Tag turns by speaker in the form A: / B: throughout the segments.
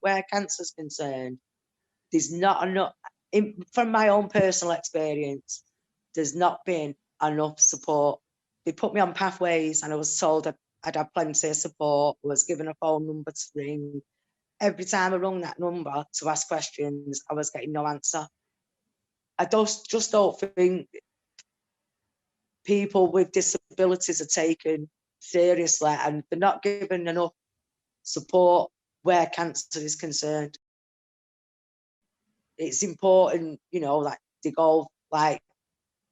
A: where cancer's concerned, there's not enough, from my own personal experience, there's not been enough support. They put me on pathways and I was told I'd have plenty of support. I was given a phone number to ring. Every time I rung that number to ask questions, I was getting no answer. I just don't think people with disabilities are taken seriously, and they're not given enough support where cancer is concerned. It's important, you know, like they go, like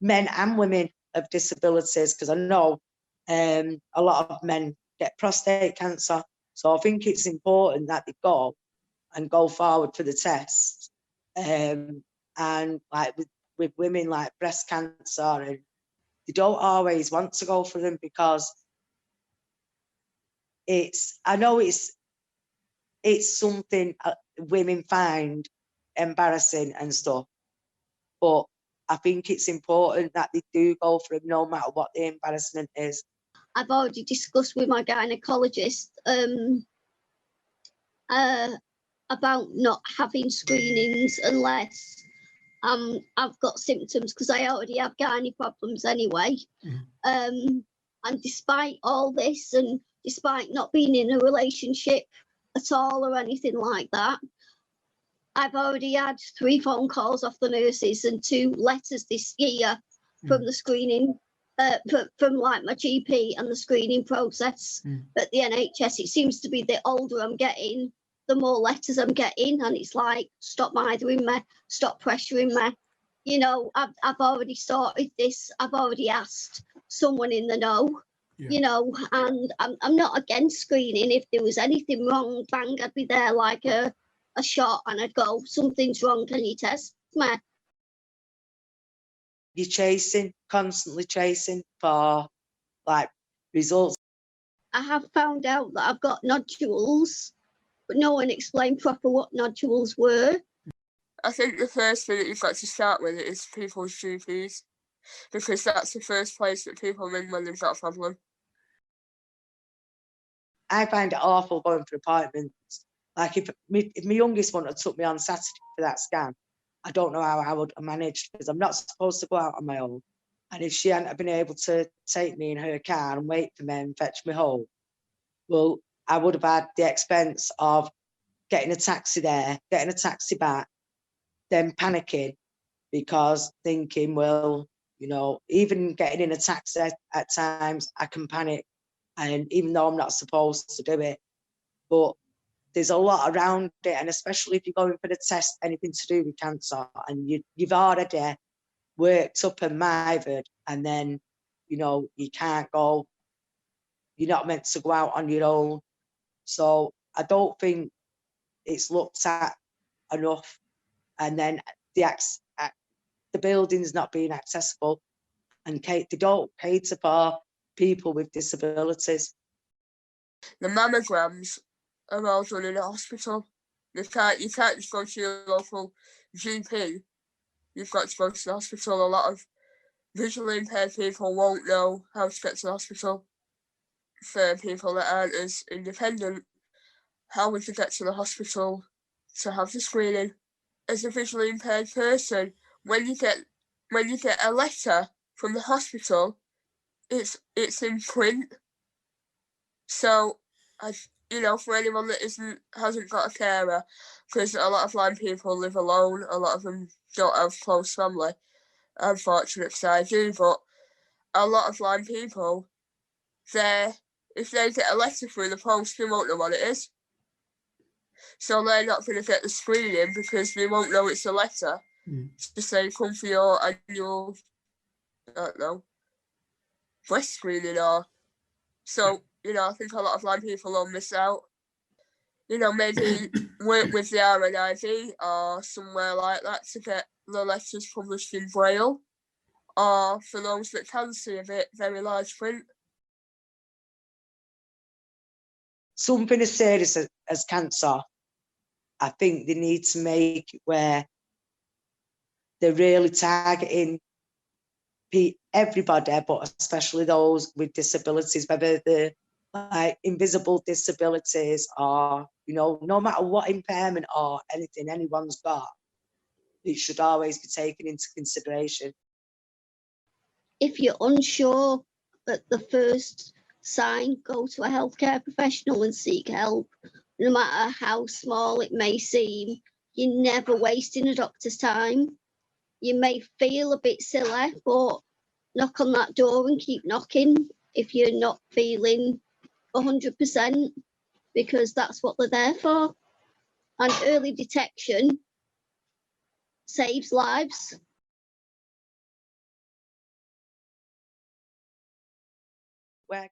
A: men and women of disabilities, because I know a lot of men get prostate cancer. So I think it's important that they go forward for the test. And like with women like breast cancer, and they don't always want to go for them because I know it's something women find embarrassing and stuff, but I think it's important that they do go for them no matter what the embarrassment is.
B: I've already discussed with my gynecologist about not having screenings unless I've got symptoms, because I already have gynae problems anyway. And despite all this, and despite not being in a relationship at all or anything like that, I've already had 3 phone calls off the nurses and 2 letters this year from the screening, from like my GP and the screening process at the NHS. It seems to be the older I'm getting, the more letters I'm getting, and it's like, stop mithering me, stop pressuring me. You know, I've already sorted this. I've already asked someone in the know. You know, and I'm not against screening. If there was anything wrong, bang, I'd be there like a shot, and I'd go, something's wrong, can you test me?
A: You're constantly chasing for like results.
B: I have found out that I've got nodules, but no one explained proper what nodules were.
C: I think the first thing that you've got to start with is people's GPs, because that's the first place that people ring when they've got a problem.
A: I find it awful going for appointments. Like if my youngest one had took me on Saturday for that scan, I don't know how I would have managed, because I'm not supposed to go out on my own. And if she hadn't been able to take me in her car and wait for me and fetch me home, well, I would have had the expense of getting a taxi there, getting a taxi back, then panicking because thinking, well, you know, even getting in a taxi at times, I can panic. And even though I'm not supposed to do it, but there's a lot around it. And especially if you're going for the test, anything to do with cancer, and you've already worked up and mithered, and then, you know, you can't go, you're not meant to go out on your own. So I don't think it's looked at enough. And then the building's not being accessible, and they don't cater for people with disabilities.
C: The mammograms are all done in a hospital. You can't just go to your local GP. You've got to go to the hospital. A lot of visually impaired people won't know how to get to the hospital. For people that aren't as independent, how would you get to the hospital to have the screening? As a visually impaired person, when you get a letter from the hospital, it's in print. So, you know, for anyone that hasn't got a carer, because a lot of blind people live alone, a lot of them don't have close family. I'm fortunate because I do, but a lot of blind people, if they get a letter through the post, they won't know what it is. So they're not going to get the screening because they won't know it's a letter to say, come for your annual, I don't know, breast screening or... So, you know, I think a lot of blind people will miss out. You know, maybe work with the RNID or somewhere like that to get the letters published in Braille, or for those that can see a bit, very large print.
A: Something as serious as cancer, I think they need to make it where they're really targeting everybody, but especially those with disabilities, whether they're like invisible disabilities, or, you know, no matter what impairment or anything anyone's got, it should always be taken into consideration.
B: If you're unsure at the first sign, go to a healthcare professional and seek help. No matter how small it may seem, you're never wasting a doctor's time. You may feel a bit silly, but knock on that door and keep knocking if you're not feeling 100%, because that's what they're there for. And early detection saves lives.